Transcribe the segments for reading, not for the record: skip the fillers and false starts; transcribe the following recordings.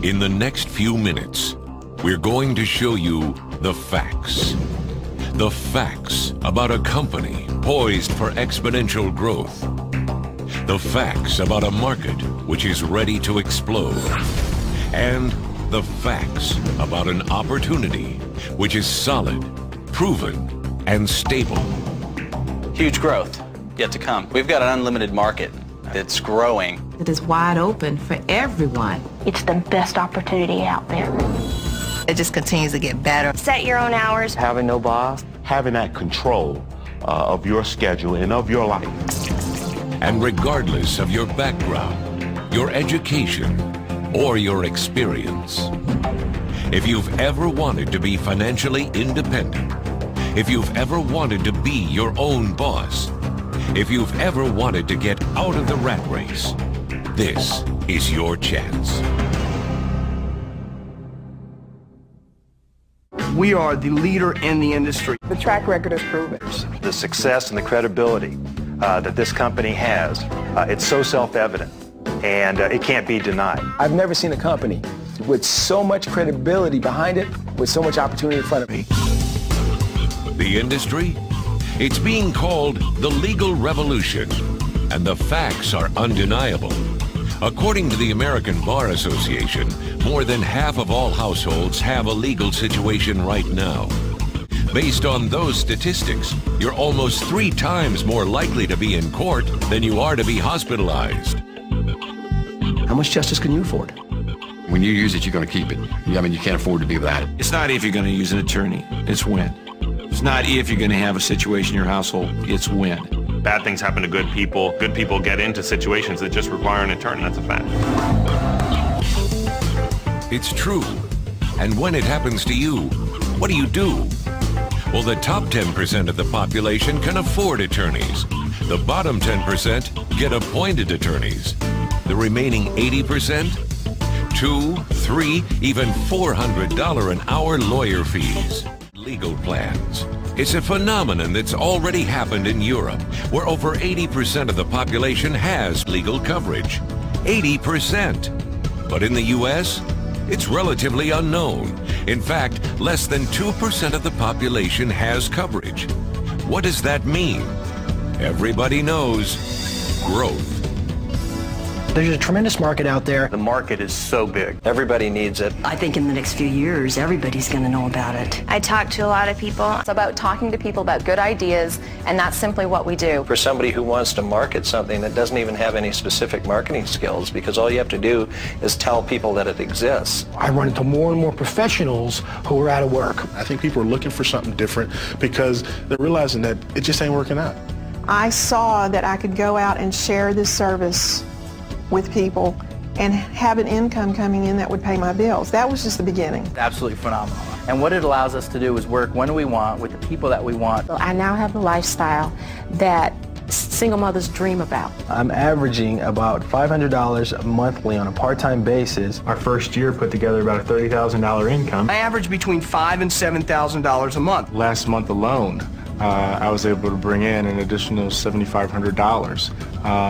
In the next few minutes, we're going to show you the facts. The facts about a company poised for exponential growth. The facts about a market which is ready to explode. And the facts about an opportunity which is solid, proven, and stable. Huge growth yet to come. We've got an unlimited market that's growing. It is wide open for everyone. It's the best opportunity out there. It just continues to get better. Set your own hours. Having no boss. Having that control of your schedule and of your life. And regardless of your background, your education, or your experience, if you've ever wanted to be financially independent, if you've ever wanted to be your own boss, if you've ever wanted to get out of the rat race, this is your chance. We are the leader in the industry. The track record is proven. The success and the credibility that this company has, it's so self-evident, and it can't be denied. I've never seen a company with so much credibility behind it, with so much opportunity in front of me. The industry? It's being called the legal revolution, and the facts are undeniable. According to the American Bar Association, more than half of all households have a legal situation right now. Based on those statistics, you're almost 3 times more likely to be in court than you are to be hospitalized. How much justice can you afford? When you use it, you're going to keep it. I mean, you can't afford to be without it. It's not if you're going to use an attorney, it's when. It's not if you're going to have a situation in your household, it's when. Bad things happen to good people. Good people get into situations that just require an attorney. That's a fact. It's true. And when it happens to you, what do? Well, the top 10% of the population can afford attorneys. The bottom 10% get appointed attorneys. The remaining 80%? $200, $300, even $400 an hour lawyer fees. Legal plans. It's a phenomenon that's already happened in Europe, where over 80% of the population has legal coverage. 80%. But in the U.S., it's relatively unknown. In fact, less than 2% of the population has coverage. What does that mean? Everybody knows growth. There's a tremendous market out there. The market is so big. Everybody needs it. I think in the next few years, everybody's going to know about it. I talk to a lot of people. It's about talking to people about good ideas, and that's simply what we do. For somebody who wants to market something that doesn't even have any specific marketing skills, because all you have to do is tell people that it exists. I run into more and more professionals who are out of work. I think people are looking for something different because they're realizing that it just ain't working out. I saw that I could go out and share this service with people and have an income coming in that would pay my bills. That was just the beginning. Absolutely phenomenal. And what it allows us to do is work when we want with the people that we want. So I now have the lifestyle that single mothers dream about. I'm averaging about $500 monthly on a part-time basis. Our first year put together about a $30,000 income. I average between $5,000 and $7,000 a month. Last month alone, I was able to bring in an additional $7,500,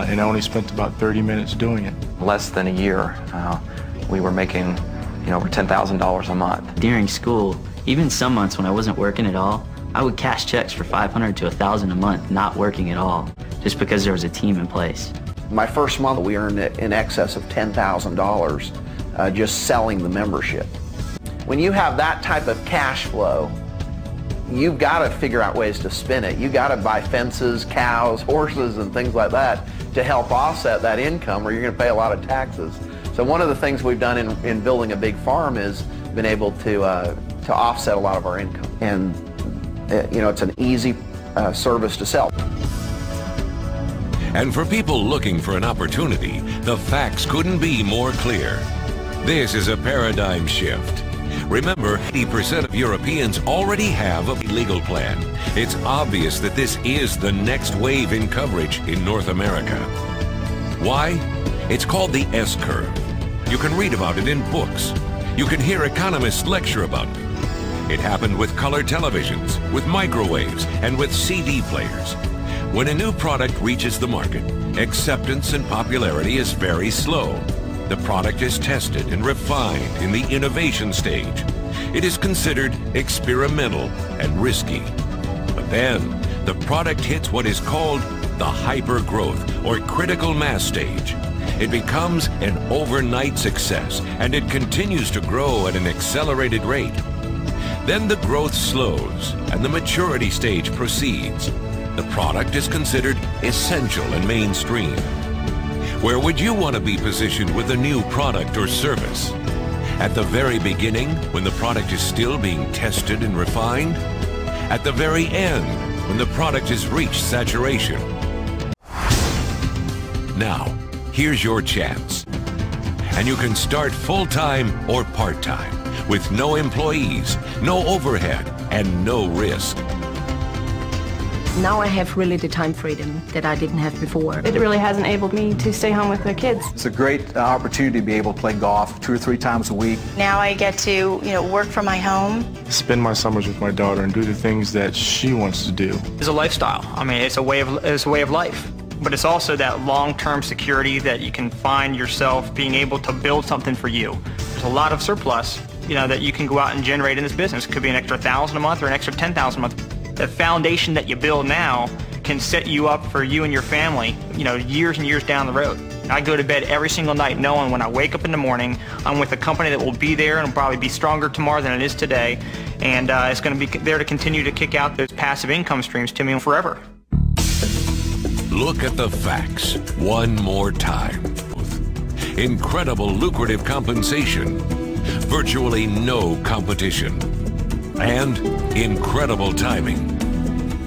and I only spent about 30 minutes doing it. Less than a year, we were making, over $10,000 a month. During school, even some months when I wasn't working at all, I would cash checks for $500 to $1,000 a month, not working at all, just because there was a team in place. My first month, we earned in excess of $10,000 just selling the membership. When you have that type of cash flow, you've got to figure out ways to spin it. You've got to buy fences, cows, horses, and things like that to help offset that income, or you're going to pay a lot of taxes. So one of the things we've done in building a big farm is been able to offset a lot of our income. And it's an easy service to sell. And for people looking for an opportunity, the facts couldn't be more clear. This is a paradigm shift. Remember, 80% of Europeans already have a legal plan. It's obvious that this is the next wave in coverage in North America. Why? It's called the S-curve. You can read about it in books. You can hear economists lecture about it. It happened with color televisions, with microwaves, and with CD players. When a new product reaches the market, acceptance and popularity is very slow. The product is tested and refined in the innovation stage. It is considered experimental and risky. But then, the product hits what is called the hyper-growth or critical mass stage. It becomes an overnight success, and it continues to grow at an accelerated rate. Then the growth slows, and the maturity stage proceeds. The product is considered essential and mainstream. Where would you want to be positioned with a new product or service? At the very beginning, when the product is still being tested and refined? At the very end, when the product has reached saturation? Now, here's your chance. And you can start full-time or part-time with no employees, no overhead, and no risk. Now I have really the time freedom that I didn't have before. It really has enabled me to stay home with the kids. It's a great opportunity to be able to play golf 2 or 3 times a week. Now I get to, work from my home. Spend my summers with my daughter and do the things that she wants to do. It's a lifestyle. I mean, it's a way of life. But it's also that long-term security that you can find yourself being able to build something for you. There's a lot of surplus, that you can go out and generate in this business. It could be an extra $1,000 a month or an extra $10,000 a month. The foundation that you build now can set you up for you and your family, years and years down the road. I go to bed every single night knowing when I wake up in the morning, I'm with a company that will be there and will probably be stronger tomorrow than it is today. And it's going to be there to continue to kick out those passive income streams to me forever. Look at the facts one more time. Incredible lucrative compensation, virtually no competition, and incredible timing.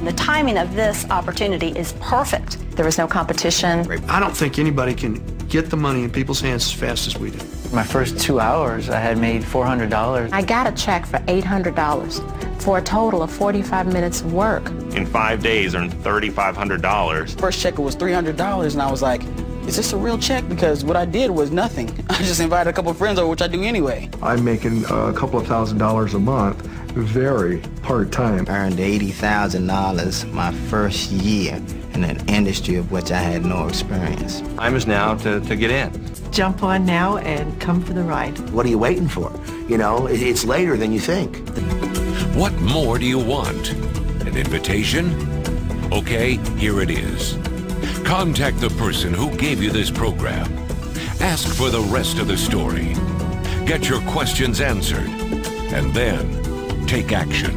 The timing of this opportunity is perfect. There was no competition. I don't think anybody can get the money in people's hands as fast as we do. My first 2 hours, I had made $400. I got a check for $800 for a total of 45 minutes of work. In 5 days, earned $3,500. First check was $300, and I was like, is this a real check? Because what I did was nothing. I just invited a couple of friends over, which I do anyway. I'm making a couple of $1,000s a month, very part-time. Earned $80,000 my first year in an industry of which I had no experience. Time is now to get in. Jump on now and come for the ride. What are you waiting for? It's later than you think. What more do you want? An invitation? Okay, here it is. Contact the person who gave you this program. Ask for the rest of the story. Get your questions answered. And then take action.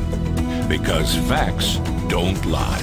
Because facts don't lie.